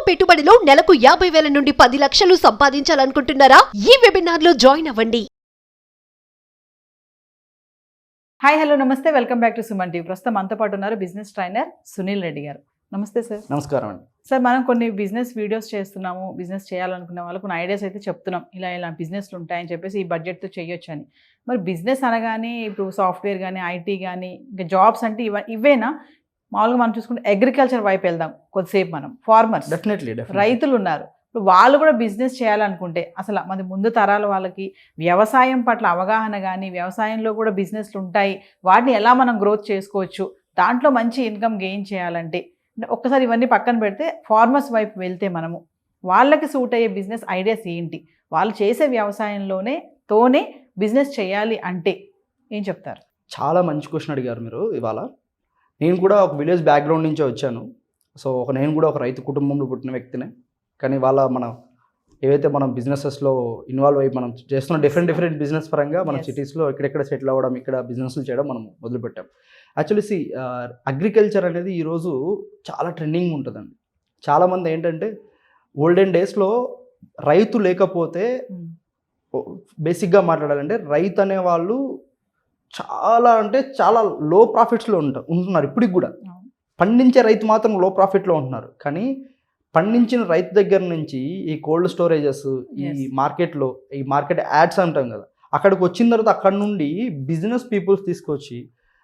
పెట్టుబడిలో నెలకు 50,000 నుండి 10 లక్షలు సంపాదించాలనుకుంటున్నారా? ఈ వెబినార్ లో జాయిన్ అవ్వండి. హాయ్ హలో నమస్తే, welcome back to Suman TV. ప్రస్తుతం మనతో పాటు ఉన్నారు బిజినెస్ ట్రైనర్ సునీల్ రెడ్డి గారు. నమస్తే సార్. నమస్కారం అండి. సార్, మనం కొన్ని బిజినెస్ వీడియోస్ చేస్తున్నాము, బిజినెస్ చేయాలనుకునే వాళ్ళకు కొన్ని ఐడియాస్ అయితే చెప్తున్నాం, ఇలా బిజినెస్లు ఉంటాయని చెప్పేసి ఈ బడ్జెట్తో చేయొచ్చు అని. మరి బిజినెస్ అనగానే ఇప్పుడు సాఫ్ట్వేర్ కానీ, ఐటీ కానీ, ఇంకా జాబ్స్ అంటే ఇవేనా? మామూలుగా మనం చూసుకుంటే అగ్రికల్చర్ వైపు వెళ్దాం కొద్దిసేపు. మనం ఫార్మర్స్, డెఫినెట్లీ రైతులు ఉన్నారు. ఇప్పుడు వాళ్ళు కూడా బిజినెస్ చేయాలనుకుంటే అసలు మన ముందు తరాల వాళ్ళకి వ్యవసాయం పట్ల అవగాహన కానీ, వ్యవసాయంలో కూడా బిజినెస్లు ఉంటాయి, వాటిని ఎలా మనం గ్రోత్ చేసుకోవచ్చు, దాంట్లో మంచి ఇన్కమ్ గెయిన్ చేయాలంటే ఒక్కసారి ఇవన్నీ పక్కన పెడితే ఫార్మర్స్ వైపు వెళ్తే మనము వాళ్ళకి సూట్ అయ్యే బిజినెస్ ఐడియాస్ ఏంటి? వాళ్ళు చేసే వ్యవసాయంతోనే బిజినెస్ చేయాలి అంటే ఏం చెప్తారు? చాలా మంచి క్వశ్చన్ అడిగారు మీరు ఇవాళ. నేను కూడా ఒక విలేజ్ బ్యాక్గ్రౌండ్ నుంచే వచ్చాను. సో నేను కూడా ఒక రైతు కుటుంబంలో పుట్టిన వ్యక్తినే. కానీ వాళ్ళ మనం ఏవైతే మనం బిజినెసెస్లో ఇన్వాల్వ్ అయ్యి మనం చేస్తున్న డిఫరెంట్ బిజినెస్ పరంగా మనం సిటీస్లో ఎక్కడెక్కడ సెటిల్ అవ్వడం, ఇక్కడ బిజినెస్లు చేయడం మనం మొదలుపెట్టాం. యాక్చువల్లీ అగ్రికల్చర్ అనేది ఈరోజు చాలా ట్రెండింగ్ ఉంటుందండి. చాలామంది ఏంటంటే ఓల్డెన్ డేస్లో రైతు లేకపోతే, బేసిక్గా మాట్లాడాలంటే రైతు అనేవాళ్ళు చాలా లో ప్రాఫిట్స్లో ఉంటున్నారు. ఇప్పటికి కూడా పండించే రైతు మాత్రం లో ప్రాఫిట్లో ఉంటున్నారు. కానీ పండించిన రైతు దగ్గర నుంచి ఈ కోల్డ్ స్టోరేజెస్, ఈ మార్కెట్ యాడ్స్ అంటాం కదా, అక్కడికి వచ్చిన తర్వాత అక్కడ నుండి బిజినెస్ పీపుల్స్ తీసుకొచ్చి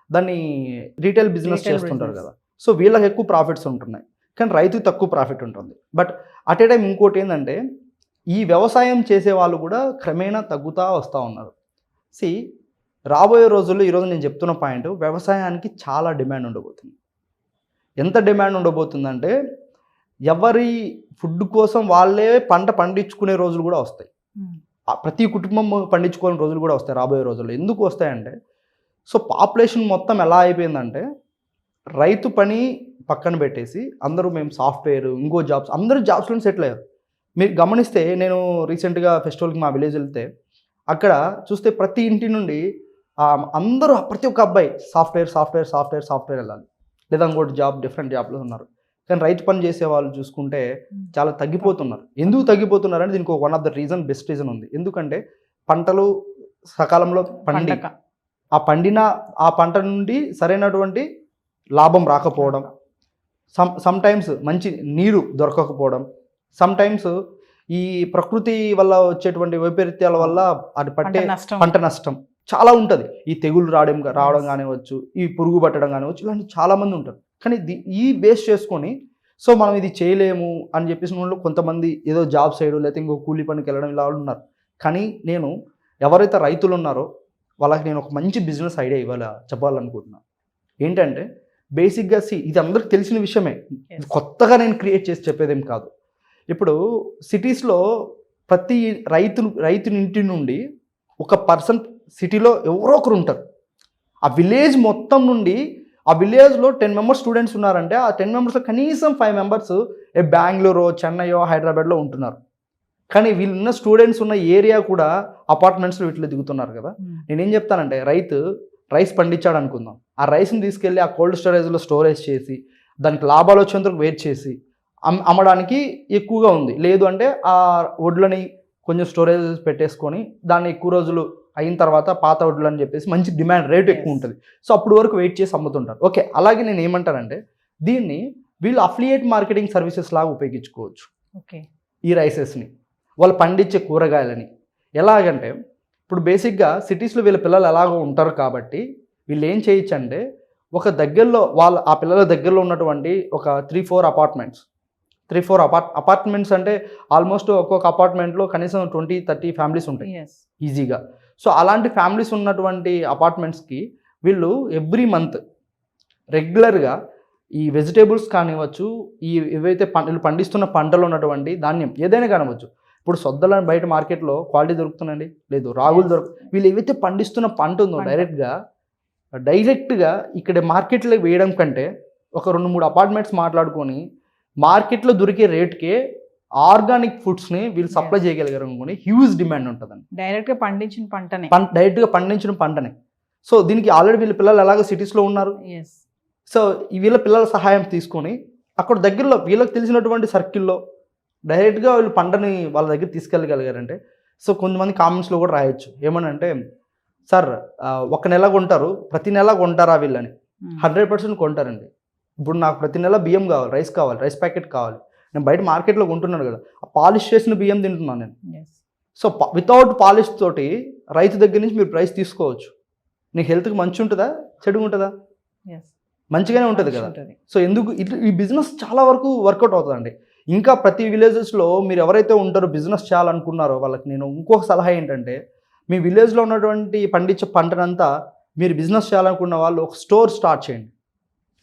దాన్ని రీటైల్ బిజినెస్ చేస్తుంటారు కదా. సో వీళ్ళకి ఎక్కువ ప్రాఫిట్స్ ఉంటున్నాయి, కానీ రైతుకి తక్కువ ప్రాఫిట్ ఉంటుంది. బట్ అట్ ఏ టైం ఇంకోటి ఏంటంటే, ఈ వ్యవసాయం చేసే వాళ్ళు కూడా క్రమేణా తగ్గుతూ వస్తూ ఉన్నారు. రాబోయే రోజుల్లో ఈరోజు నేను చెప్తున్న పాయింట్, వ్యవసాయానికి చాలా డిమాండ్ ఉండబోతుంది. ఎంత డిమాండ్ ఉండబోతుందంటే, ఎవరి ఫుడ్ కోసం వాళ్ళే పంట పండించుకునే రోజులు కూడా వస్తాయి. ప్రతి కుటుంబం పండించుకునే రోజులు కూడా వస్తాయి రాబోయే రోజుల్లో. ఎందుకు వస్తాయంటే, సో పాపులేషన్ మొత్తం ఎలా అయిపోయిందంటే, రైతు పని పక్కన పెట్టేసి అందరూ మేము సాఫ్ట్వేర్, ఇంకో జాబ్స్, అందరూ జాబ్స్లో సెటిల్ అయ్యారు. మీరు గమనిస్తే, నేను రీసెంట్గా ఫెస్టివల్కి మా విలేజ్ వెళ్తే అక్కడ చూస్తే ప్రతి ఇంటి నుండి అందరూ, ప్రతి ఒక్క అబ్బాయి సాఫ్ట్వేర్ వెళ్ళాలి, లేదా ఇంకోటి డిఫరెంట్ జాబ్లో ఉన్నారు. కానీ రైతు పని చేసే వాళ్ళు చూసుకుంటే చాలా తగ్గిపోతున్నారు. ఎందుకు తగ్గిపోతున్నారు అంటే, దీనికి one of the best reason ఉంది. ఎందుకంటే పంటలు సకాలంలో ఆ పంట నుండి సరైనటువంటి లాభం రాకపోవడం, సమ్ టైమ్స్ మంచి నీరు దొరకకపోవడం, సమ్ టైమ్స్ ఈ ప్రకృతి వల్ల వచ్చేటువంటి వైపరీత్యాల వల్ల అది పట్టే పంట నష్టం చాలా ఉంటుంది. ఈ తెగులు రావడం కానివచ్చు, ఈ పురుగు పట్టడం కానివచ్చు, ఇలాంటి చాలామంది ఉంటారు. కానీ ఈ బేస్ చేసుకొని సో మనం ఇది చేయలేము అని చెప్పేసి వాళ్ళు కొంతమంది ఏదో జాబ్ సైడ్ లేకపోతే ఇంకో కూలీ పనికి వెళ్ళడం ఇలా ఉన్నారు. కానీ నేను ఎవరైతే రైతులు ఉన్నారో వాళ్ళకి నేను ఒక మంచి బిజినెస్ ఐడియా చెప్పాలనుకుంటున్నాను. ఏంటంటే, బేసిక్గా ఇది అందరికి తెలిసిన విషయమే, కొత్తగా నేను క్రియేట్ చేసి చెప్పేదేం కాదు. ఇప్పుడు సిటీస్లో ప్రతి రైతుని ఇంటి నుండి ఒక పర్సన్ సిటీలో ఎవరో ఒకరు ఉంటారు. ఆ విలేజ్ మొత్తం నుండి, ఆ విలేజ్లో 10 మెంబర్స్ స్టూడెంట్స్ ఉన్నారంటే, ఆ 10 మెంబర్స్లో కనీసం 5 మెంబర్స్ బెంగళూరు, చెన్నైయో, హైదరాబాద్లో ఉంటున్నారు. కానీ వీళ్ళున్న స్టూడెంట్స్ ఉన్న ఏరియా కూడా అపార్ట్మెంట్స్లో వీటిలో దిగుతున్నారు కదా. నేనేం చెప్తానంటే, రైస్ పండించాడు అనుకుందాం, ఆ రైస్ని తీసుకెళ్ళి ఆ కోల్డ్ స్టోరేజ్లో స్టోరేజ్ చేసి దానికి లాభాలు వచ్చేందుకు వెయిట్ చేసి అమ్మడానికి ఎక్కువగా ఉంది. లేదు అంటే ఆ వడ్లని కొంచెం స్టోరేజ్ పెట్టేసుకొని దాన్ని ఎక్కువ రోజులు అయిన తర్వాత పాత వడ్లు అని చెప్పేసి మంచి డిమాండ్ రేటు ఎక్కువ ఉంటుంది. సో అప్పుడు వరకు వెయిట్ చేసి అమ్ముతుంటారు. ఓకే, అలాగే నేను ఏమంటానంటే, దీన్ని వీళ్ళు అఫిలియేట్ మార్కెటింగ్ సర్వీసెస్ లాగా ఉపయోగించుకోవచ్చు. ఓకే, ఈ రైసెస్ని, వాళ్ళు పండించే కూరగాయలని. ఎలాగంటే, ఇప్పుడు బేసిక్గా సిటీస్లో వీళ్ళ పిల్లలు ఎలాగో ఉంటారు కాబట్టి వీళ్ళు ఏం చేయొచ్చు అంటే, ఒక దగ్గరలో ఆ పిల్లల దగ్గరలో ఉన్నటువంటి ఒక 3-4 అపార్ట్మెంట్స్ అంటే ఆల్మోస్ట్ ఒక్కొక్క అపార్ట్మెంట్లో కనీసం 20-30 ఫ్యామిలీస్ ఉంటాయి ఈజీగా. సో అలాంటి ఫ్యామిలీస్ ఉన్నటువంటి అపార్ట్మెంట్స్కి వీళ్ళు ఎవ్రీ మంత్ రెగ్యులర్గా ఈ వెజిటేబుల్స్ కానివ్వచ్చు, ఏవైతే వీళ్ళు పండిస్తున్న పంటలో ఉన్నటువంటి ధాన్యం ఏదైనా కానివ్వచ్చు. ఇప్పుడు సొద్దలని బయట మార్కెట్లో క్వాలిటీ దొరుకుతుందండి, లేదు రాగులు వీళ్ళు ఏవైతే పండిస్తున్న పంట ఉందో డైరెక్ట్గా ఇక్కడ మార్కెట్లో వేయడం కంటే ఒక 2-3 అపార్ట్మెంట్స్ మాట్లాడుకొని మార్కెట్లో దొరికే రేట్కే ఆర్గానిక్ ఫుడ్స్ని వీళ్ళు సప్లై చేయగలిగారు అనుకోని హ్యూజ్ డిమాండ్ ఉంటుందండి. డైరెక్ట్గా పండించిన పంటనే. సో దీనికి ఆల్రెడీ వీళ్ళ పిల్లలు ఎలాగో సిటీస్లో ఉన్నారు. సో వీళ్ళ పిల్లల సహాయం తీసుకొని అక్కడ దగ్గరలో వీళ్ళకి తెలిసినటువంటి సర్కిల్లో డైరెక్ట్గా వీళ్ళు పంటని వాళ్ళ దగ్గర తీసుకెళ్ళగలిగారంటే సో కొంతమంది కామెంట్స్లో కూడా రాయొచ్చు ఏమనంటే సార్ ఒక నెల కొంటారు, ప్రతి నెల కొంటారా వీళ్ళని? 100% కొంటారండి. ఇప్పుడు నాకు ప్రతి నెల బియ్యం కావాలి, రైస్ ప్యాకెట్ కావాలి, నేను బయట మార్కెట్లో కొంటున్నాను కదా, ఆ పాలిష్ చేసిన బియ్యం తింటున్నాను నేను. సో వితౌట్ పాలిష్ తోటి రైతు దగ్గర నుంచి మీరు ప్రైస్ తీసుకోవచ్చు. నీకు హెల్త్కి మంచి ఉంటుందా, చెడుగా ఉంటుందా? మంచిగానే ఉంటుంది కదా. సో ఎందుకు ఈ బిజినెస్ చాలా వరకు వర్కౌట్ అవుతుందండి. ఇంకా ప్రతి విలేజెస్లో మీరు ఎవరైతే ఉంటారో బిజినెస్ చేయాలనుకున్నారో వాళ్ళకి నేను ఇంకొక సలహా ఏంటంటే, మీ విలేజ్లో ఉన్నటువంటి పండించే పంటనంతా మీరు బిజినెస్ చేయాలనుకున్న వాళ్ళు ఒక స్టోర్ స్టార్ట్ చేయండి.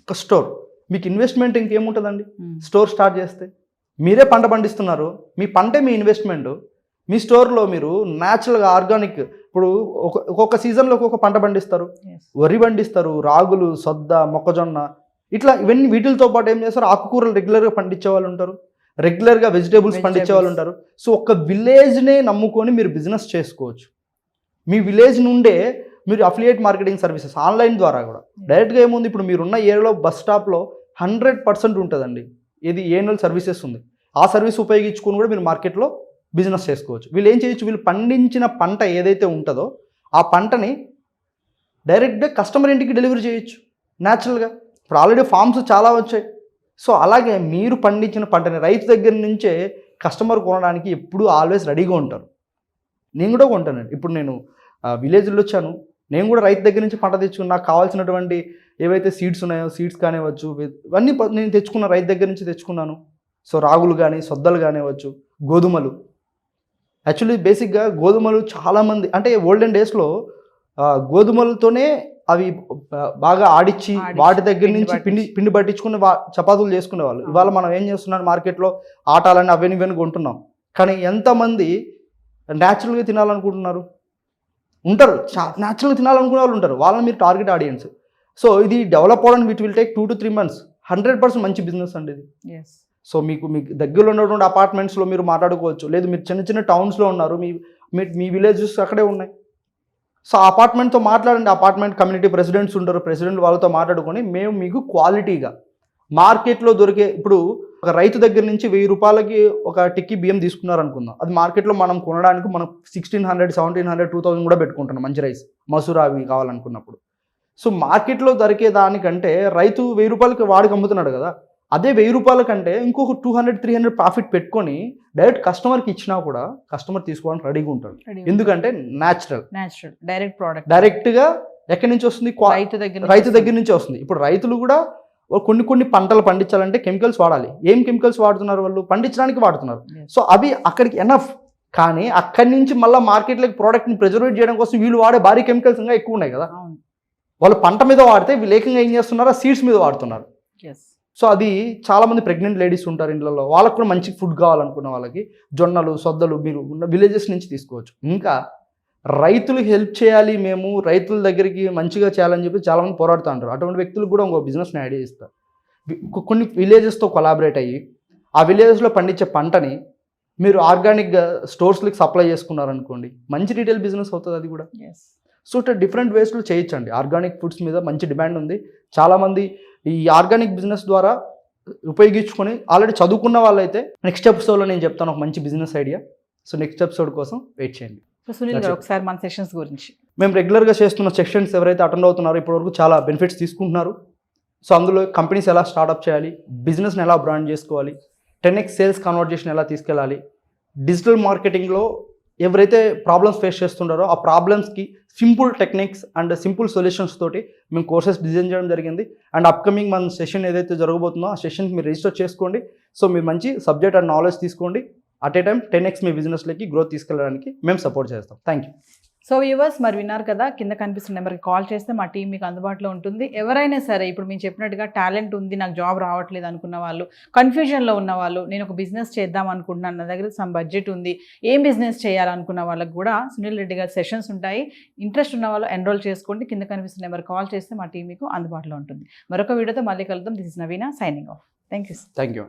ఒక స్టోర్, మీకు ఇన్వెస్ట్మెంట్ ఇంకేముంటుందండి? స్టోర్ స్టార్ట్ చేస్తే మీరే పంట పండిస్తున్నారు, మీ పంటే మీ ఇన్వెస్ట్మెంట్. మీ స్టోర్లో మీరు న్యాచురల్గా ఆర్గానిక్, ఇప్పుడు ఒక్కొక్క సీజన్లో ఒక్కొక్క పంట పండిస్తారు, వరి పండిస్తారు, రాగులు, సొద్ద, మొక్కజొన్న, ఇట్లా ఇవన్నీ. వీటితో పాటు ఏం చేస్తారు, ఆకుకూరలు రెగ్యులర్గా పండించే వాళ్ళు ఉంటారు, రెగ్యులర్గా వెజిటేబుల్స్ పండించే వాళ్ళు ఉంటారు. సో ఒక విలేజ్నే నమ్ముకొని మీరు బిజినెస్ చేసుకోవచ్చు. మీ విలేజ్ నుండే మీరు అఫిలియేట్ మార్కెటింగ్ సర్వీసెస్ ఆన్లైన్ ద్వారా కూడా డైరెక్ట్గా ఏముంది, ఇప్పుడు మీరున్న ఏరియాలో బస్ స్టాప్లో 100% ఉంటుందండి ఇది ఏఎన్ఎల్ సర్వీసెస్ ఉంది. ఆ సర్వీస్ ఉపయోగించుకొని కూడా మీరు మార్కెట్లో బిజినెస్ చేసుకోవచ్చు. వీళ్ళు ఏం చేయొచ్చు, వీళ్ళు పండించిన పంట ఏదైతే ఉంటుందో ఆ పంటని డైరెక్ట్గా కస్టమర్ ఇంటికి డెలివరీ చేయొచ్చు న్యాచురల్గా. ఇప్పుడు ఆల్రెడీ ఫార్మ్స్ చాలా వచ్చాయి. సో అలాగే మీరు పండించిన పంటని రైతు దగ్గర నుంచే కస్టమర్ కొనడానికి ఎప్పుడు ఆల్వేస్ రెడీగా ఉంటారు. నేను కూడా కొంటానండి. ఇప్పుడు నేను విలేజ్లో వచ్చాను, నేను కూడా రైతు దగ్గర నుంచి పంట తెచ్చుకుని నాకు కావాల్సినటువంటి ఏవైతే సీడ్స్ ఉన్నాయో, సీడ్స్ కానివ్వచ్చు, ఇవన్నీ నేను తెచ్చుకున్న రైతు దగ్గర నుంచి తెచ్చుకున్నాను. సో రాగులు కానీ, సొద్దలు కానివ్వచ్చు, గోధుమలు. యాక్చువల్లీ బేసిక్గా గోధుమలు చాలామంది అంటే ఓల్డెన్ డేస్లో గోధుమలతోనే అవి బాగా ఆడిచ్చి వాటి దగ్గర నుంచి పిండి పట్టించుకుని చపాతీలు చేసుకునేవాళ్ళు. ఇవాళ మనం ఏం చేస్తున్నాం, మార్కెట్లో ఆటాలని అవన్నీ ఇవన్నీ కొంటున్నాం. కానీ ఎంతమంది న్యాచురల్గా తినాలనుకుంటున్నారు? ఉంటారు, న్యాచురల్గా తినాలనుకునే వాళ్ళు ఉంటారు. వాళ్ళని మీరు టార్గెట్ ఆడియన్స్. సో ఇది డెవలప్ అవ్వడానికి విల్ టేక్ 2 to 3 months. 100% మంచి బిజినెస్ అండి ఇది. సో మీకు దగ్గరలో ఉన్నటువంటి అపార్ట్మెంట్స్లో మీరు మాట్లాడుకోవచ్చు, లేదు మీరు చిన్న చిన్న టౌన్స్లో ఉన్నారు, మీ విలేజెస్ అక్కడే ఉన్నాయి. సో అపార్ట్మెంట్తో మాట్లాడండి, అపార్ట్మెంట్ కమ్యూనిటీ ప్రెసిడెంట్స్ ఉంటారు, ప్రెసిడెంట్ వాళ్ళతో మాట్లాడుకొని మేము మీకు క్వాలిటీగా మార్కెట్లో దొరికే, ఇప్పుడు ఒక రైతు దగ్గర నుంచి 1000 రూపాయలకి ఒక టిక్కీ బియ్యం తీసుకున్నారు అనుకుందాం, అది మార్కెట్లో మనం కొనడానికి మనం 1600, 1700, 2000 కూడా పెట్టుకుంటున్నాం మంచి రైస్, మసూరా అవి కావాలనుకున్నప్పుడు. సో మార్కెట్లో దొరికే దానికంటే రైతు 1000 రూపాయలకి వాడికి అమ్ముతున్నాడు కదా, అదే 1000 రూపాయల కంటే ఇంకొక 200, 300 ప్రాఫిట్ పెట్టుకొని డైరెక్ట్ కస్టమర్కి ఇచ్చినా కూడా కస్టమర్ తీసుకోవడానికి రెడీగా ఉంటాడు. ఎందుకంటే న్యాచురల్ డైరెక్ట్ ప్రోడక్ట్ డైరెక్ట్గా ఎక్కడి నుంచి వస్తుంది, రైతు దగ్గర నుంచి వస్తుంది. ఇప్పుడు రైతులు కూడా కొన్ని పంటలు పండించాలంటే కెమికల్స్ వాడాలి. ఏం కెమికల్స్ వాడుతున్నారు వాళ్ళు? పండించడానికి వాడుతున్నారు. సో అవి అక్కడికి ఎనఫ్. కానీ అక్కడి నుంచి మళ్ళీ మార్కెట్లోకి ప్రోడక్ట్ని ప్రిజర్వేట్ చేయడం కోసం వీళ్ళు వాడే భారీ కెమికల్స్ ఇంకా ఎక్కువ ఉన్నాయి కదా. వాళ్ళు పంట మీద వాడితే వీళ్ళు ఏకంగా ఏం చేస్తున్నారు, సీడ్స్ మీద వాడుతున్నారు. సో అది చాలామంది ప్రెగ్నెంట్ లేడీస్ ఉంటారు ఇంట్లో, వాళ్ళకు కూడా మంచి ఫుడ్ కావాలనుకున్న వాళ్ళకి జొన్నలు, సొద్దలు మీరు ఉన్న విలేజెస్ నుంచి తీసుకోవచ్చు. ఇంకా రైతులకు హెల్ప్ చేయాలి, మేము రైతుల దగ్గరికి మంచిగా చేయాలని చెప్పి చాలామంది పోరాడుతూ ఉంటారు. అటువంటి వ్యక్తులకు కూడా ఇంకో బిజినెస్ని ఐడియా ఇస్తారు. కొన్ని విలేజెస్తో కొలాబరేట్ అయ్యి ఆ విలేజెస్లో పండించే పంటని మీరు ఆర్గానిక్గా స్టోర్స్కి సప్లై చేసుకున్నారనుకోండి, మంచి రీటైల్ బిజినెస్ అవుతుంది అది కూడా. సో ఇట్లా డిఫరెంట్ వేస్లో చేయొచ్చండి. ఆర్గానిక్ ఫుడ్స్ మీద మంచి డిమాండ్ ఉంది. చాలామంది ఈ ఆర్గానిక్ బిజినెస్ ద్వారా ఉపయోగించుకొని ఆల్రెడీ చదువుకున్న వాళ్ళైతే నెక్స్ట్ ఎపిసోడ్లో నేను చెప్తాను ఒక మంచి business idea. So next episode కోసం వెయిట్ చేయండి. సునీల్ గారు ఒకసారి మన సెషన్స్ గురించి. మేము రెగ్యులర్గా చేస్తున్న సెషన్స్ ఎవరైతే అటెండ్ అవుతున్నారో ఇప్పటివరకు చాలా బెనిఫిట్స్ తీసుకుంటున్నారు. సో అందులో కంపెనీస్ ఎలా స్టార్ట్అప్ చేయాలి, బిజినెస్ని ఎలా బ్రాండ్ చేసుకోవాలి, 10x సేల్స్ కన్వర్జేషన్ ఎలా తీసుకెళ్ళాలి, డిజిటల్ మార్కెటింగ్లో ఎవరైతే ప్రాబ్లమ్స్ ఫేస్ చేస్తుంటారో ఆ ప్రాబ్లమ్స్కి simple techniques and simple solutions తోటి మేము కోర్సెస్ డిజైన్ చేయడం జరిగింది. అండ్ అప్కమింగ్ మన సెషన్ ఏదైతే జరగబోతుందో ఆ సెషన్కి మీరు రిజిస్టర్ చేసుకోండి. సో మీరు మంచి సబ్జెక్ట్ అండ్ నాలెడ్జ్ తీసుకోండి. అట్ ఏ టైం 10x మీ బిజినెస్లోకి గ్రోత్ తీసుకెళ్ళడానికి మేము సపోర్ట్ చేస్తాం. Thank you. సో వ్యూవర్స్ మరి విన్నారు కదా, కింద కనిపిస్తున్న నెంబర్కి కాల్ చేస్తే మా టీం మీకు అందుబాటులో ఉంటుంది. ఎవరైనా సరే ఇప్పుడు మేము చెప్పినట్టుగా టాలెంట్ ఉంది, నాకు జాబ్ రావట్లేదు అనుకున్న వాళ్ళు, కన్ఫ్యూజన్లో ఉన్న వాళ్ళు, నేను ఒక బిజినెస్ చేద్దాం అనుకుంటున్నాను, నా దగ్గర సమ్ బడ్జెట్ ఉంది, ఏం బిజినెస్ చేయాలనుకున్న వాళ్ళకి కూడా సునీల్ రెడ్డి గారి సెషన్స్ ఉంటాయి. ఇంట్రెస్ట్ ఉన్న వాళ్ళు ఎన్రోల్ చేసుకోండి. కింద కనిపిస్తున్న నెంబర్ కాల్ చేస్తే మా టీం మీకు అందుబాటులో ఉంటుంది. మరొక వీడియోతో మళ్ళీ కలుద్దాం. This is Naveena signing off. Thank you.